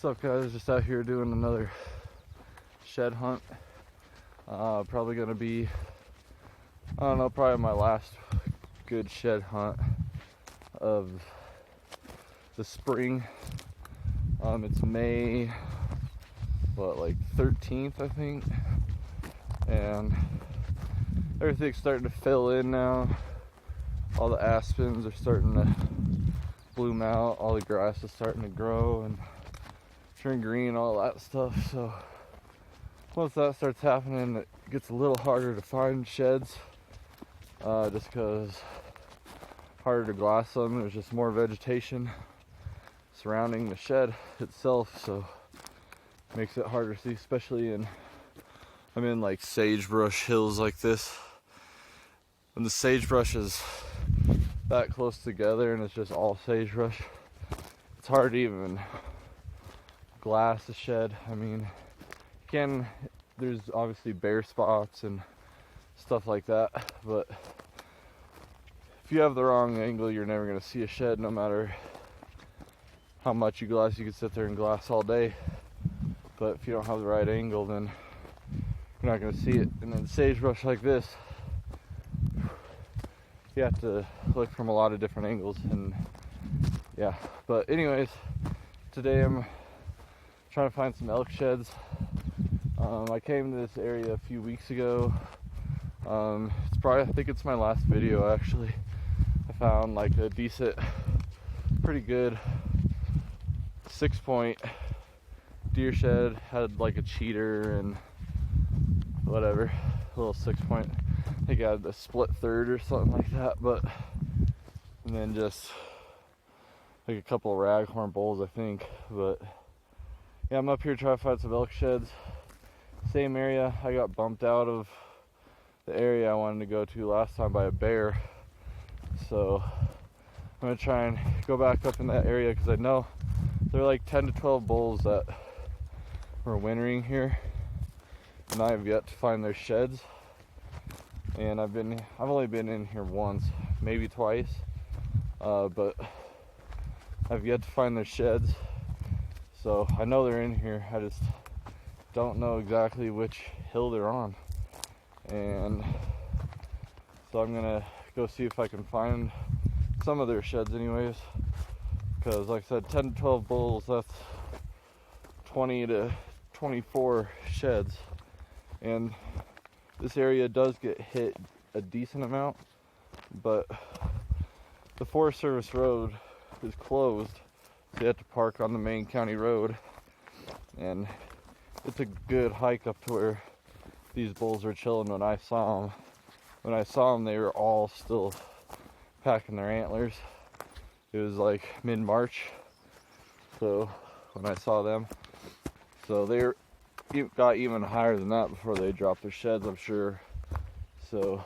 What's up, guys? Just out here doing another shed hunt. Probably gonna be, I don't know, probably my last good shed hunt of the spring. It's May, like 13th, I think, and everything's starting to fill in now. All the aspens are starting to bloom out, all the grass is starting to grow and turn green, all that stuff. So once that starts happening, it gets a little harder to find sheds, just because harder to glass them. There's just more vegetation surrounding the shed itself, so it makes it harder to see, especially I'm in like sagebrush hills like this. When the sagebrush is that close together and it's just all sagebrush, it's hard to even glass a shed. I mean, there's obviously bare spots and stuff like that, but if you have the wrong angle, you're never going to see a shed. No matter how much you glass, you can sit there and glass all day, but if you don't have the right angle, then you're not going to see it. And then sagebrush like this, you have to look from a lot of different angles, and yeah. But anyways, today I'm trying to find some elk sheds. I came to this area a few weeks ago. I think it's my last video actually. I found like a decent, pretty good 6-point deer shed. Had like a cheater and whatever, a little 6-point. I think I had a split third or something like that, and then just like a couple of raghorn bulls, I think. But yeah, I'm up here trying to find some elk sheds. Same area. I got bumped out of the area I wanted to go to last time by a bear, so I'm gonna try and go back up in that area, because I know there are like 10 to 12 bulls that were wintering here, and I have yet to find their sheds. And I've only been in here once, maybe twice, but I've yet to find their sheds. So I know they're in here, I just don't know exactly which hill they're on. And so I'm gonna go see if I can find some of their sheds anyways, because like I said, 10 to 12 bulls, that's 20 to 24 sheds. And this area does get hit a decent amount, but the Forest Service road is closed, so you have to park on the main county road, and it's a good hike up to where these bulls were chilling when I saw them. When I saw them, they were all still packing their antlers. It was like mid-March, so when I saw them, so they got even higher than that before they dropped their sheds, I'm sure. So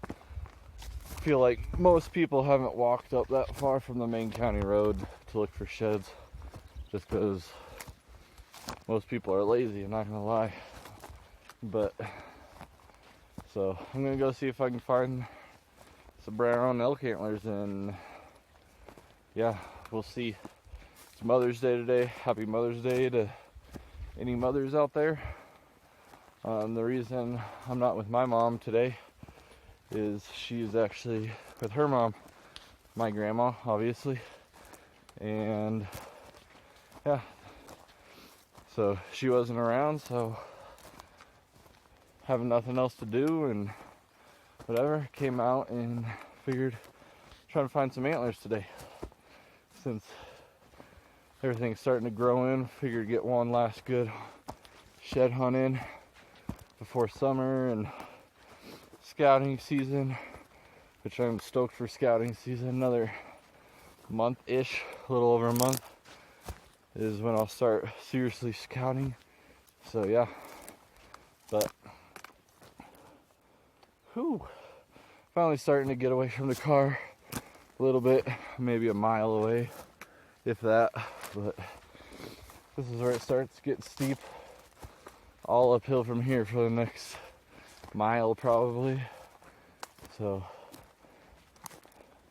I feel like most people haven't walked up that far from the main county road to look for sheds, just because most people are lazy, I'm not gonna lie. But so I'm gonna go see if I can find some brown elk antlers, and yeah, we'll see. It's Mother's Day today. Happy Mother's Day to any mothers out there. The reason I'm not with my mom today is she's actually with her mom, my grandma, obviously. And yeah, so she wasn't around, so having nothing else to do and whatever, came out and figured trying to find some antlers today. Since everything's starting to grow in, figured get one last good shed hunt in before summer and scouting season, which I'm stoked for scouting season. Another month-ish, a little over a month, is when I'll start seriously scouting. So yeah, but finally starting to get away from the car a little bit, maybe a mile away, if that. But this is where it starts getting steep, all uphill from here for the next mile probably. So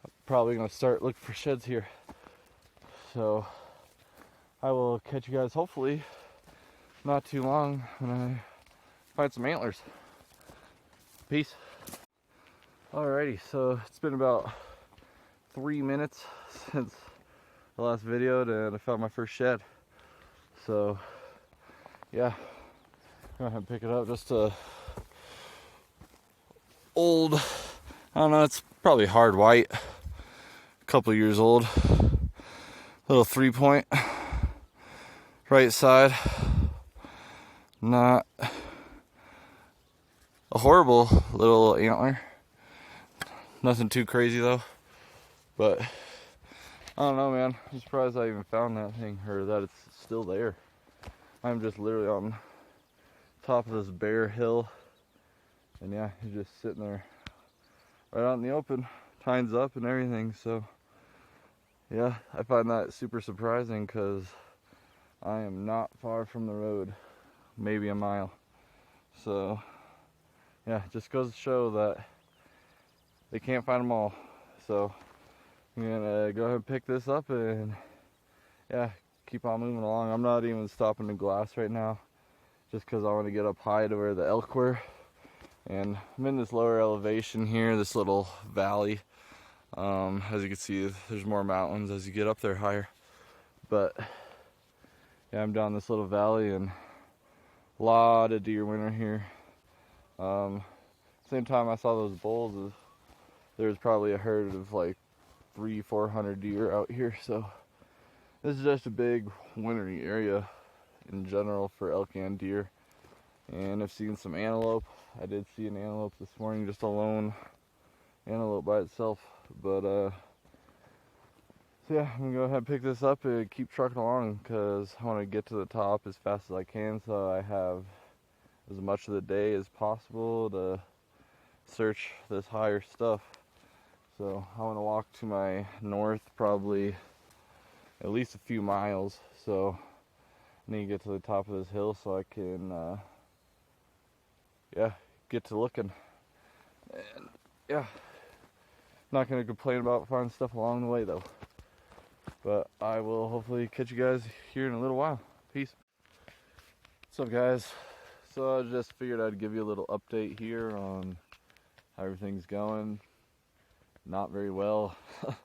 I'm probably gonna start looking for sheds here. So I will catch you guys hopefully not too long when I find some antlers. Peace. Alrighty, so it's been about 3 minutes since the last video and I found my first shed. So yeah, go ahead and pick it up. Just a old, I don't know, it's probably hard white, a couple years old, little 3-point, right side. Not a horrible little antler, nothing too crazy though, but I don't know, man. I'm surprised I even found that thing, or that it's still there. I'm just literally on top of this bare hill, and yeah, he's just sitting there right out in the open, tines up and everything. So yeah, I find that super surprising because I am not far from the road, maybe a mile. So yeah, it just goes to show that they can't find them all. So I'm gonna go ahead and pick this up and yeah, keep on moving along. I'm not even stopping the glass right now, just because I want to get up high to where the elk were. And I'm in this lower elevation here, this little valley. As you can see, there's more mountains as you get up there higher. But yeah, I'm down this little valley and a lot of deer winter here. Same time I saw those bulls, there was probably a herd of like 300-400 deer out here. So this is just a big wintry area in general for elk and deer. And I've seen some antelope. I did see an antelope this morning, just a lone antelope by itself. But so yeah, I'm gonna go ahead and pick this up and keep trucking along because I want to get to the top as fast as I can, so I have as much of the day as possible to search this higher stuff. So I want to walk to my north, probably at least a few miles. So I need to get to the top of this hill so I can yeah, get to looking. And yeah, not gonna complain about finding stuff along the way though. But I will hopefully catch you guys here in a little while. Peace. What's up, guys? So I just figured I'd give you a little update here on how everything's going. Not very well. It's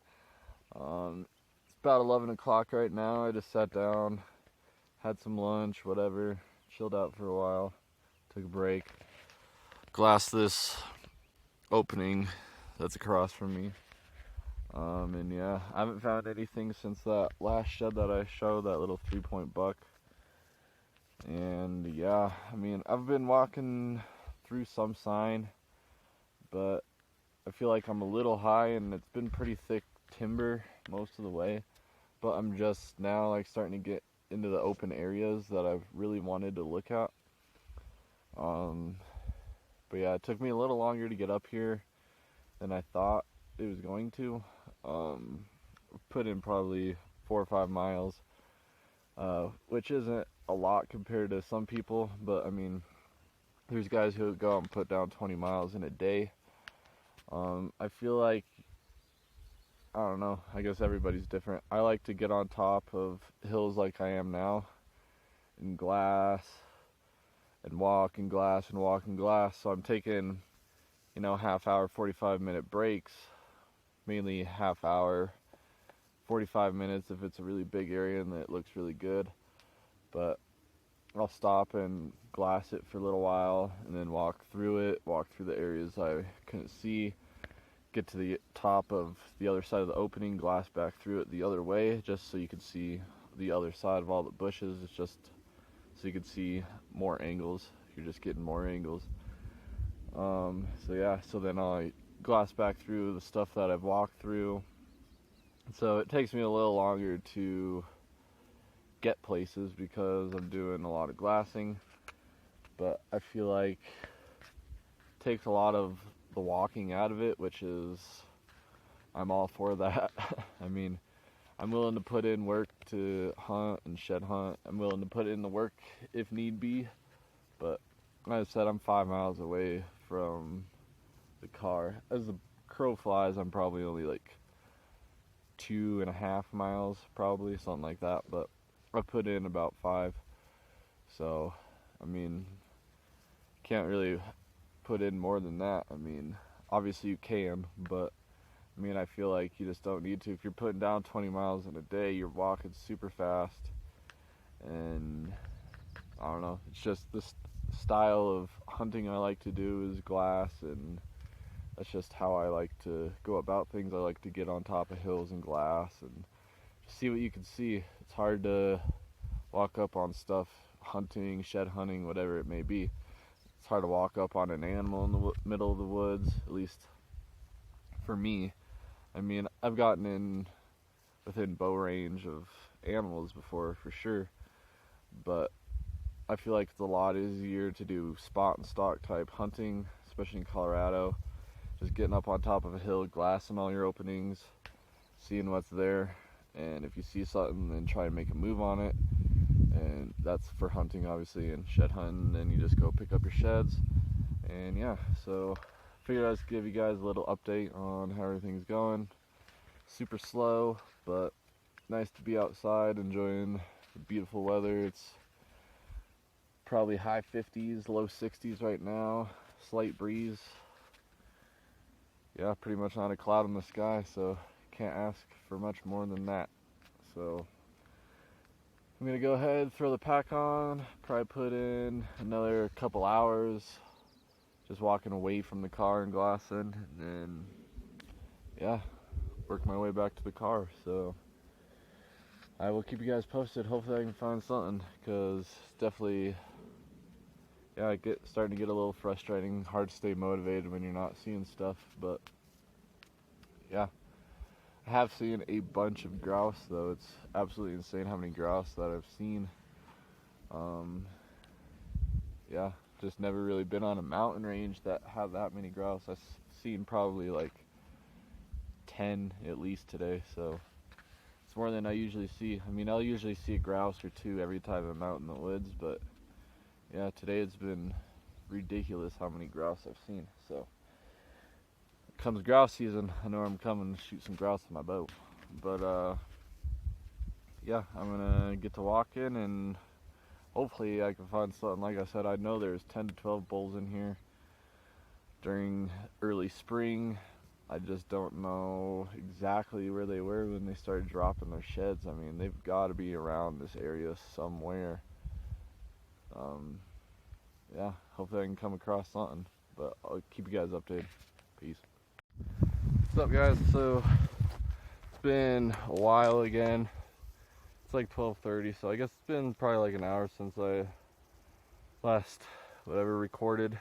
about 11 o'clock right now. I just sat down, had some lunch, whatever, chilled out for a while, took a break, glassed this opening that's across from me. And yeah, I haven't found anything since that last shed that I showed, that little 3-point buck. And yeah, I mean, I've been walking through some sign, but I feel like I'm a little high and it's been pretty thick timber most of the way. But I'm just now like starting to get into the open areas that I've really wanted to look at. But yeah, it took me a little longer to get up here than I thought it was going to. Put in probably 4 or 5 miles, which isn't a lot compared to some people, but I mean, there's guys who go out and put down 20 miles in a day. I feel like, I don't know, I guess everybody's different. I like to get on top of hills like I am now, and glass, and walk and glass and walk and glass. So I'm taking, you know, half-hour, 45-minute breaks, mainly half-hour, 45 minutes if it's a really big area and it looks really good. But I'll stop and glass it for a little while and then walk through it, walk through the areas I couldn't see, get to the top of the other side of the opening, glass back through it the other way, just so you can see the other side of all the bushes. It's just so you can see more angles. You're just getting more angles. So yeah, so then I'll glass back through the stuff that I've walked through. So it takes me a little longer to get places because I'm doing a lot of glassing, but I feel like it takes a lot of the walking out of it, which is, I'm all for that. I mean, I'm willing to put in work to hunt and shed hunt. I'm willing to put in the work if need be, but like I said, I'm 5 miles away from the car. As the crow flies, I'm probably only like 2.5 miles, probably, something like that. But I put in about 5. So, I mean, can't really put in more than that. I mean, obviously you can, but I mean, I feel like you just don't need to. If you're putting down 20 miles in a day, you're walking super fast, and I don't know, it's just this style of hunting I like to do is glass, and that's just how I like to go about things. I like to get on top of hills and glass and see what you can see. It's hard to walk up on stuff, hunting, shed hunting, whatever it may be. It's hard to walk up on an animal in the middle of the woods, at least for me. I mean, I've gotten in within bow range of animals before, for sure, but I feel like it's a lot easier to do spot and stalk type hunting, especially in Colorado. Just getting up on top of a hill, glassing all your openings, seeing what's there, and if you see something, then try and make a move on it. And that's for hunting, obviously, and shed hunting. Then you just go pick up your sheds, and yeah. So I figured I'd just give you guys a little update on how everything's going. Super slow, but nice to be outside enjoying the beautiful weather. It's probably high 50s, low 60s right now. Slight breeze. Yeah, pretty much not a cloud in the sky, so can't ask for much more than that. So I'm gonna go ahead, throw the pack on, probably put in another couple hours just walking away from the car and glassing, and then yeah, work my way back to the car. So I will keep you guys posted. Hopefully I can find something, because it's definitely, yeah, starting to get a little frustrating. Hard to stay motivated when you're not seeing stuff, but yeah. I have seen a bunch of grouse, though. It's absolutely insane how many grouse that I've seen. Yeah, just never really been on a mountain range that have that many grouse. I've seen probably like 10 at least today, so it's more than I usually see. I mean, I'll usually see a grouse or 2 every time I'm out in the woods, but yeah, today it's been ridiculous how many grouse I've seen. So comes grouse season, I know I'm coming to shoot some grouse in my boat. But yeah, I'm gonna get to walking, and hopefully I can find something. Like I said, I know there's 10 to 12 bulls in here during early spring. I just don't know exactly where they were when they started dropping their sheds. I mean, they've got to be around this area somewhere. Yeah, hopefully I can come across something, but I'll keep you guys updated. Peace. What's up, guys? So it's been a while again. It's like 12:30, so I guess it's been probably like an hour since I last recorded.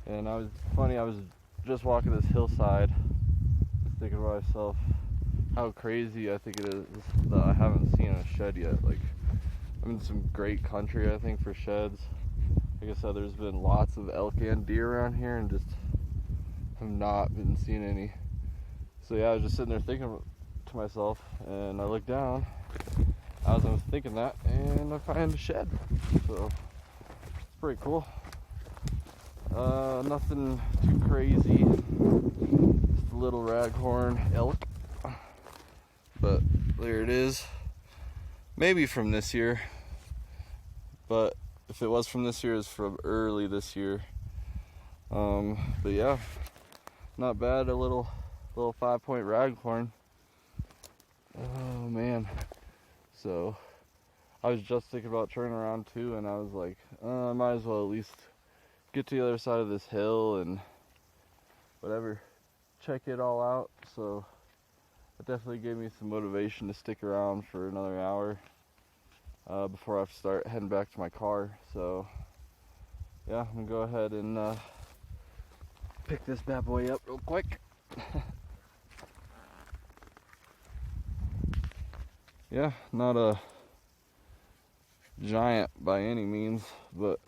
And I was just walking this hillside, thinking to myself how crazy I think it is that I haven't seen a shed yet. Like, I'm in some great country, I think, for sheds. Like I said, there's been lots of elk and deer around here, and just have not been seeing any. So yeah, I was just sitting there thinking to myself, and I looked down as I was thinking that, and I find a shed. So it's pretty cool. Nothing too crazy. Just a little raghorn elk. But there it is. Maybe from this year. But if it was from this year, it's from early this year. But yeah, not bad. A little 5-point raghorn. Oh man. So I was just thinking about turning around too, and I was like, I might as well at least get to the other side of this hill and whatever, check it all out. So it definitely gave me some motivation to stick around for another hour before I have to start heading back to my car. So yeah, I'm gonna go ahead and pick this bad boy up real quick. Yeah, not a giant by any means, but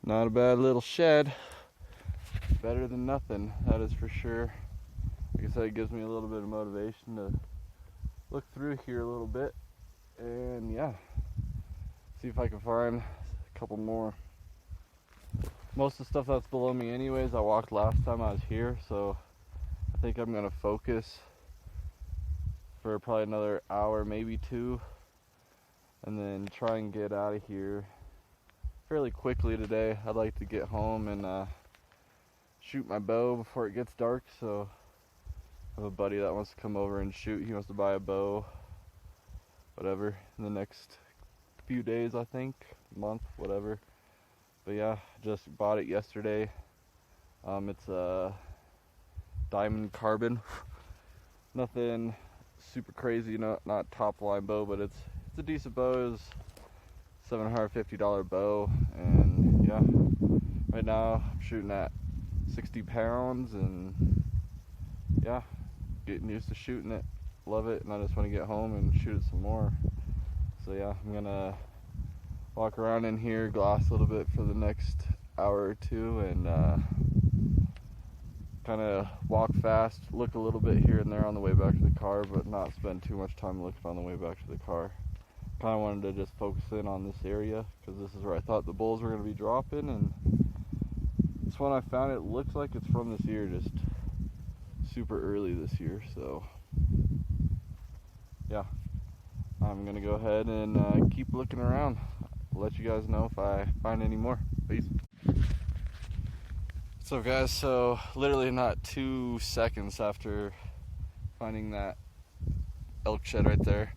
not a bad little shed. Better than nothing, that is for sure. Like I said, it gives me a little bit of motivation to look through here a little bit, and yeah, see if I can find a couple more. Most of the stuff that's below me anyways, I walked last time I was here, so I think I'm gonna focus for probably another hour, maybe 2, and then try and get out of here fairly quickly today. I'd like to get home and shoot my bow before it gets dark, so I have a buddy that wants to come over and shoot. He wants to buy a bow, whatever, in the next few days, I think, month, whatever. But yeah, just bought it yesterday. It's a diamond carbon. Nothing super crazy, not top line bow, but it's a decent bow. It's $750 bow, and yeah, right now I'm shooting at 60 pounds, and yeah, getting used to shooting it. Love it, and I just want to get home and shoot it some more. So yeah, I'm gonna walk around in here, glass a little bit for the next hour or 2, and kind of walk fast, look a little bit here and there on the way back to the car, but not spend too much time looking on the way back to the car. Kind of wanted to just focus in on this area because this is where I thought the bulls were going to be dropping, and this one I found, it looks like it's from this year, just super early this year. So yeah, I'm gonna go ahead and keep looking around. I'll let you guys know if I find any more. Peace. So guys, so literally not 2 seconds after finding that elk shed right there,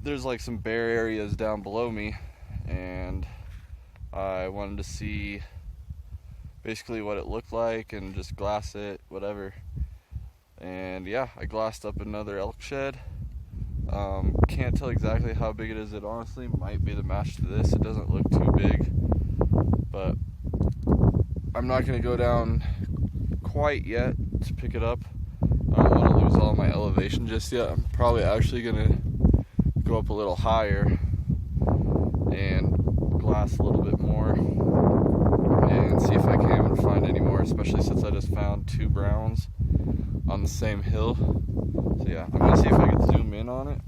there's like some bare areas down below me, and I wanted to see basically what it looked like and just glass it, whatever. And yeah, I glassed up another elk shed. Can't tell exactly how big it is. It honestly might be the match to this. It doesn't look too big, but I'm not going to go down quite yet to pick it up. I don't want to lose all my elevation just yet. I'm probably actually going to go up a little higher and glass a little bit more and see if I can even find any more, especially since I just found 2 browns on the same hill. So yeah, I'm going to see if I can zoom in on it.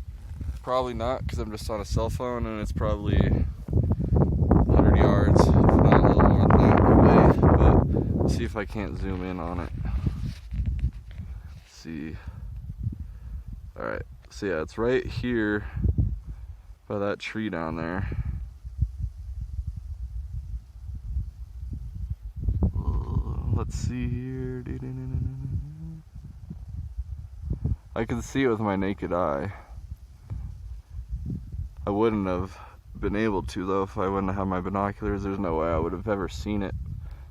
Probably not, because I'm just on a cell phone and it's probably 100 yards, if not a little more than that away. But let's see if I can't zoom in on it. Let's see. Alright, so yeah, it's right here by that tree down there. Let's see here. I can see it with my naked eye. I wouldn't have been able to though if I wouldn't have had my binoculars. There's no way I would have ever seen it.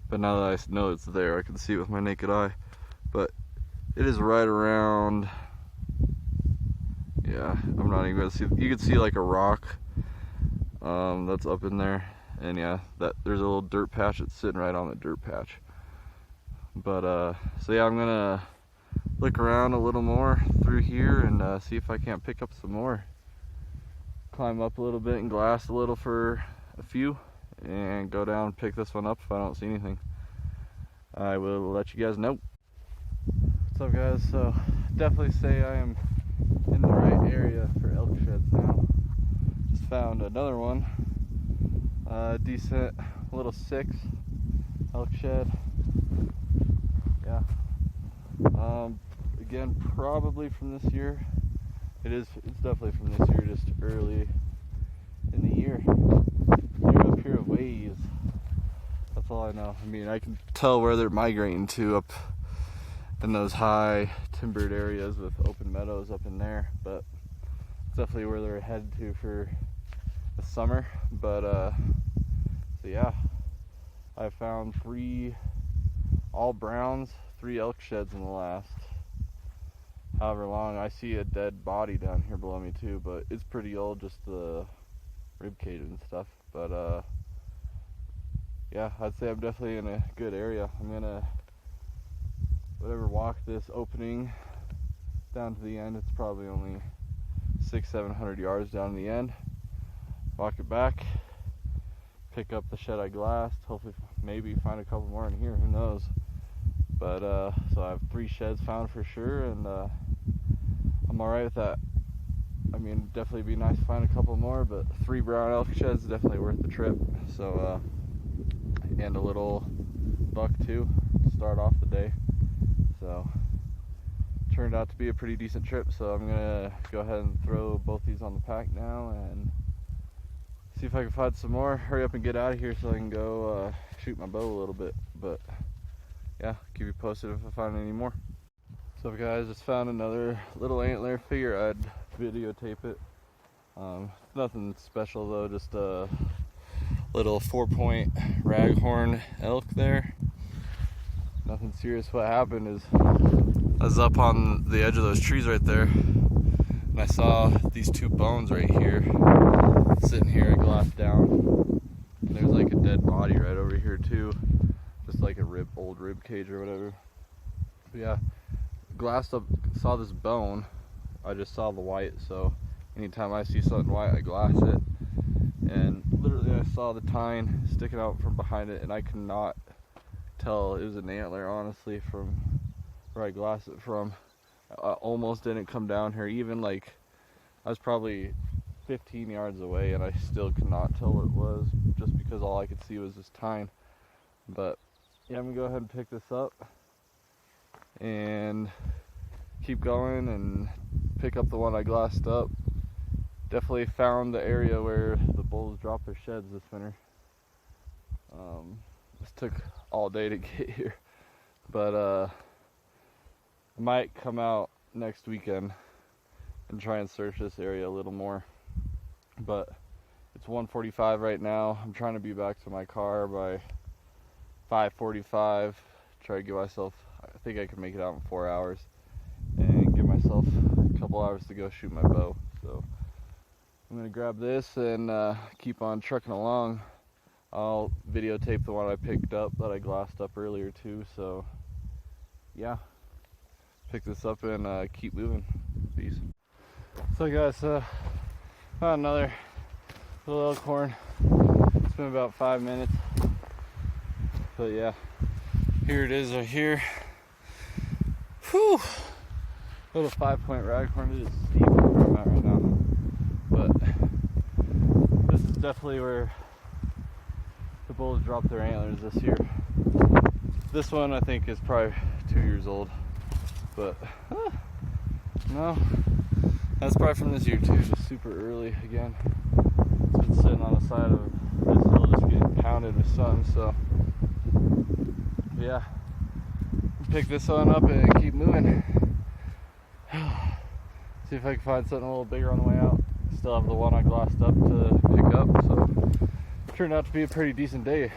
But now that I know it's there, I can see it with my naked eye. But it is right around, yeah, I'm not even gonna see. You can see like a rock that's up in there, and yeah, that there's a little dirt patch that's sitting right on the dirt patch. But so yeah, I'm gonna look around a little more through here and see if I can't pick up some more. Climb up a little bit and glass a little for a few, and go down and pick this one up if I don't see anything. I will let you guys know. What's up guys? So definitely say I am in the right area for elk sheds now. Just found another one, decent little 6 elk shed. Yeah. Again, probably from this year. It's definitely from this year, just early in the year. They're up here a ways. That's all I know. I mean, I can tell where they're migrating to up in those high timbered areas with open meadows up in there, but it's definitely where they're headed to for the summer. But so yeah, I found 3 all browns, 3 elk sheds in the last however long. I see a dead body down here below me too, but it's pretty old, just the rib cage and stuff. But yeah, I'd say I'm definitely in a good area. I'm gonna walk this opening down to the end. It's probably only 600-700 yards down to the end. Walk it back, pick up the shed I glassed, hopefully maybe find a couple more in here, who knows. But so I have 3 sheds found for sure, and I'm alright with that. I mean, definitely be nice to find a couple more, but 3 brown elk sheds is definitely worth the trip. So and a little buck too to start off the day. So turned out to be a pretty decent trip, so I'm gonna go ahead and throw both these on the pack now and see if I can find some more. Hurry up and get out of here so I can go shoot my bow a little bit. But yeah, keep you posted if I find any more. So guys, just found another little antler. Figure I'd videotape it. Nothing special though, just a little 4-point raghorn elk there. Nothing serious. What happened is I was up on the edge of those trees right there, and I saw these two bones right here, sitting here. I glassed down, and there's like a dead body right over here too, just like a old rib cage or whatever. But yeah, glassed up, saw this bone. I just saw the white, so anytime I see something white, I glass it. And literally I saw the tine sticking out from behind it, and I could not tell it was an antler, honestly, from where I glassed it from. I almost didn't come down here, even like I was probably 15 yards away, and I still could not tell what it was, just because all I could see was this tine. But yeah, I'm gonna go ahead and pick this up and keep going and pick up the one I glassed up. Definitely found the area where the bulls dropped their sheds this winter. This took all day to get here, but I might come out next weekend and try and search this area a little more. But it's 1:45 right now. I'm trying to be back to my car by 5:45. Try to give myself, I think I can make it out in 4 hours, and give myself a couple hours to go shoot my bow. So I'm gonna grab this and keep on trucking along. I'll videotape the one I picked up that I glassed up earlier too. So yeah, pick this up and keep moving. Peace. So guys, found another little elkhorn. It's been about 5 minutes, but yeah, here it is right here. Whew, little 5-point raghorn. It is steep where I'm at right now, but this is definitely where the bulls dropped their antlers this year. This one I think is probably 2 years old, but no, that's probably from this year too, just super early again. It's been sitting on the side of this hill just getting pounded with sun, so yeah, pick this one up and keep moving. See if I can find something a little bigger on the way out. Still have the one I glassed up to pick up, so turned out to be a pretty decent day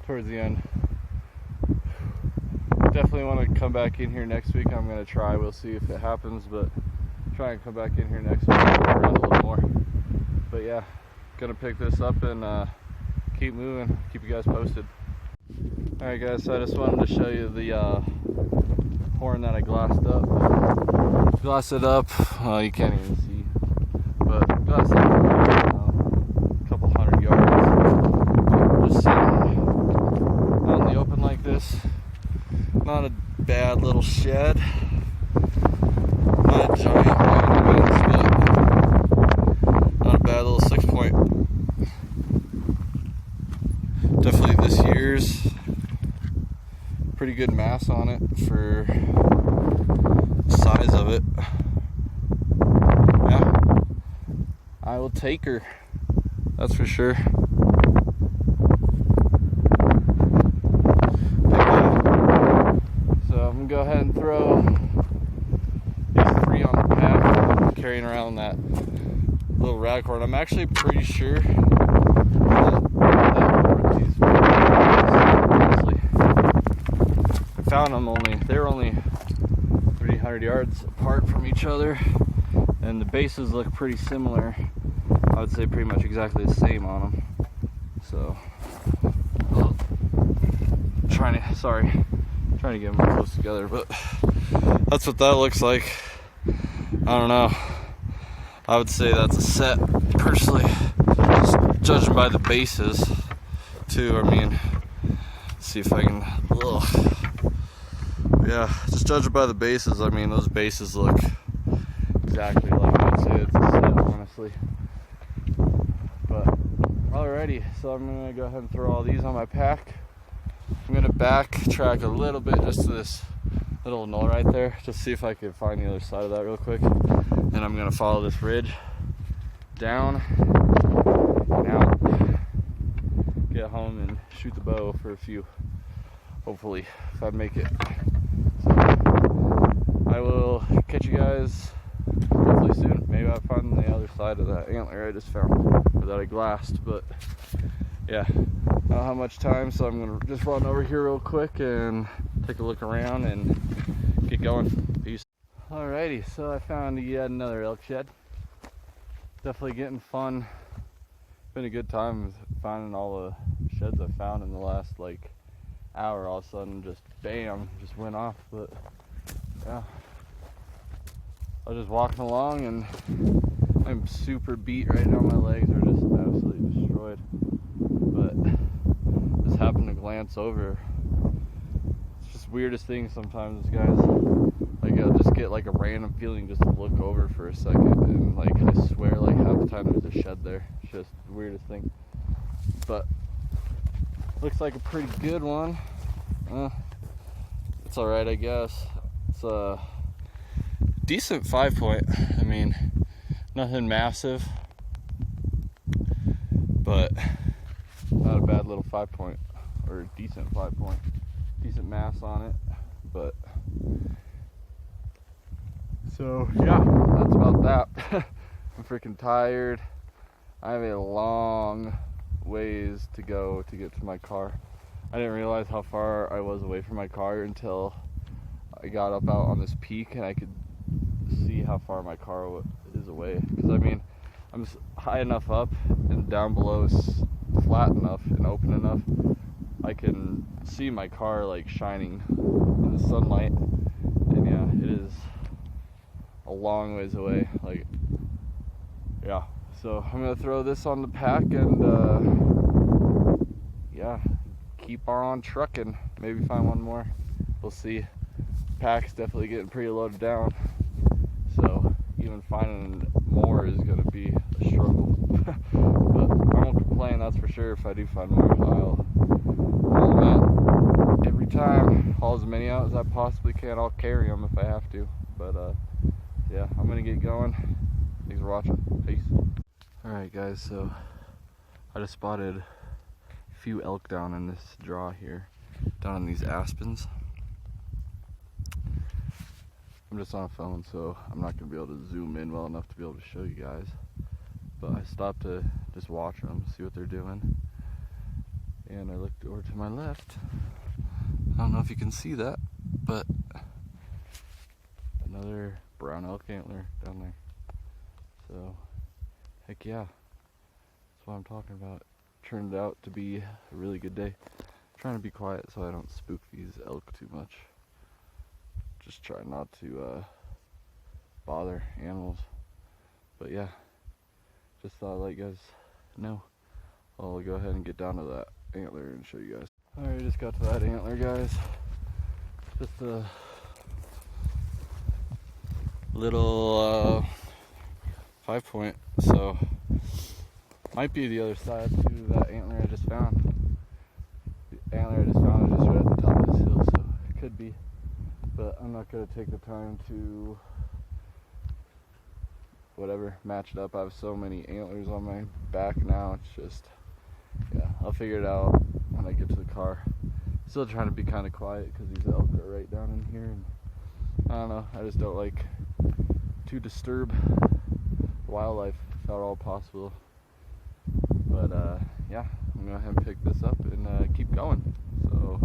towards the end. Definitely want to come back in here next week. I'm going to try, we'll see if it happens, but try and come back in here next week and around a little more. But yeah, gonna pick this up and keep moving, keep you guys posted. Alright guys, so I just wanted to show you the horn that I glassed up. Glassed it up, you can't even see, but glassed it up a couple 100 yards. Just sitting out in the open like this. Not a bad little shed. Not a giant but not a bad little 6-point. Definitely this year's. Pretty good mass on it for the size of it. Yeah, I will take her, that's for sure. So I'm gonna go ahead and throw these 3 on the pack. I'm carrying around that little raghorn. I'm actually pretty sure that these found them they were only 300 yards apart from each other, and the bases look pretty similar. I would say pretty much exactly the same on them. So trying to get them close together, but that's what that looks like. I don't know, I would say that's a set personally, just judging by the bases too. I mean, see if I can, yeah, just judging by the bases. I mean, those bases look exactly like I'd say it's a set, honestly. But alrighty, so I'm gonna go ahead and throw all these on my pack. I'm gonna backtrack a little bit just to this little knoll right there. Just see if I can find the other side of that real quick. And I'm gonna follow this ridge down and out, get home and shoot the bow for a few, hopefully, if I make it. So I will catch you guys hopefully soon. Maybe I'll find the other side of that antler I just found, or that I glassed, but yeah, I don't have much time, so I'm gonna just run over here real quick and take a look around and get going. Peace. Alrighty, so I found yet another elk shed. Definitely getting fun. Been a good time finding all the sheds I found in the last like hour. All of a sudden, just bam, just went off. But yeah, I was just walking along and I'm super beat right now. My legs are just absolutely destroyed. But just happened to glance over. It's just weirdest thing sometimes, guys. Like I'll just get like a random feeling just to look over for a second, and like I swear like half the time there's a shed there. It's just the weirdest thing. But looks like a pretty good one. It's alright, I guess. It's a decent 5-point. I mean, nothing massive, but not a bad little 5-point, or decent 5-point. Decent mass on it, but so yeah, that's about that. I'm freaking tired. I have a long ways to go to get to my car. I didn't realize how far I was away from my car until I got up out on this peak and I could see how far my car is away. Because I mean, I'm high enough up and down below is flat enough and open enough I can see my car like shining in the sunlight. And yeah, it is a long ways away. Like, yeah, so I'm gonna throw this on the pack and yeah, keep on trucking. Maybe find one more, we'll see. Pack's definitely getting pretty loaded down, so even finding more is gonna be a struggle. But I won't complain, that's for sure. If I do find more, I'll haul them out every time, haul as many out as I possibly can. I'll carry them if I have to, but yeah, I'm gonna get going. Thanks for watching. Peace. Alright guys, so I just spotted a few elk down in this draw here, down in these aspens. I'm just on a phone, so I'm not gonna be able to zoom in well enough to be able to show you guys, but I stopped to just watch them, see what they're doing, and I looked over to my left. I don't know if you can see that, but another brown elk antler down there. So heck yeah, that's what I'm talking about. Turned out to be a really good day. I'm trying to be quiet so I don't spook these elk too much. Just try not to bother animals. But yeah, just thought I'd let you guys know. I'll go ahead and get down to that antler and show you guys. Alright, just got to that antler, guys. Just a little 5-point, so might be the other side to that antler I just found. The antler I just found is just right at the top of this hill, so it could be, but I'm not going to take the time to whatever, match it up. I have so many antlers on my back now, it's just, yeah, I'll figure it out when I get to the car. Still trying to be kind of quiet because these elk are right down in here, and I don't know, I just don't like to disturb wildlife if at all possible. But yeah, I'm gonna go ahead and pick this up and keep going. So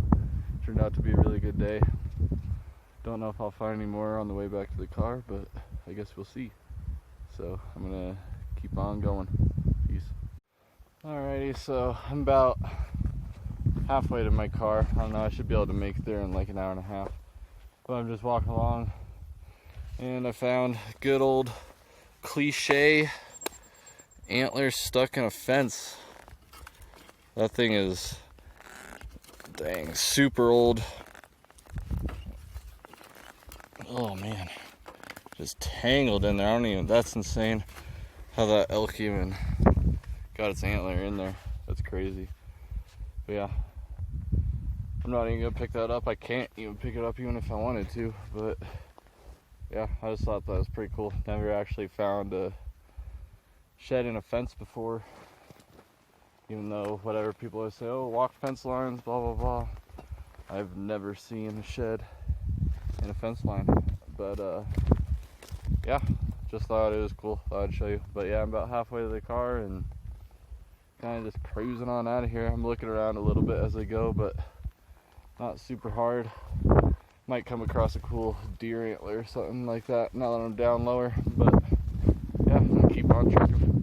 turned out to be a really good day. Don't know if I'll find any more on the way back to the car, but I guess we'll see. So I'm gonna keep on going. Peace. Alrighty, so I'm about halfway to my car. I don't know, I should be able to make it there in like an hour and a half. But I'm just walking along and I found good old cliche antler stuck in a fence. That thing is, dang, super old. Oh man, just tangled in there. I don't even, that's insane how that elk even got its antler in there. That's crazy. But yeah, I'm not even gonna pick that up. I can't even pick it up even if I wanted to, but yeah, I just thought that was pretty cool. Never actually found a shed in a fence before, even though whatever people always say, oh, walk fence lines, blah blah blah. I've never seen a shed in a fence line, but yeah, just thought it was cool. Thought I'd show you. But yeah, I'm about halfway to the car and kind of just cruising on out of here. I'm looking around a little bit as I go, but not super hard. Might come across a cool deer antler or something like that now that I'm down lower, but yeah, I'm gonna keep on trucking.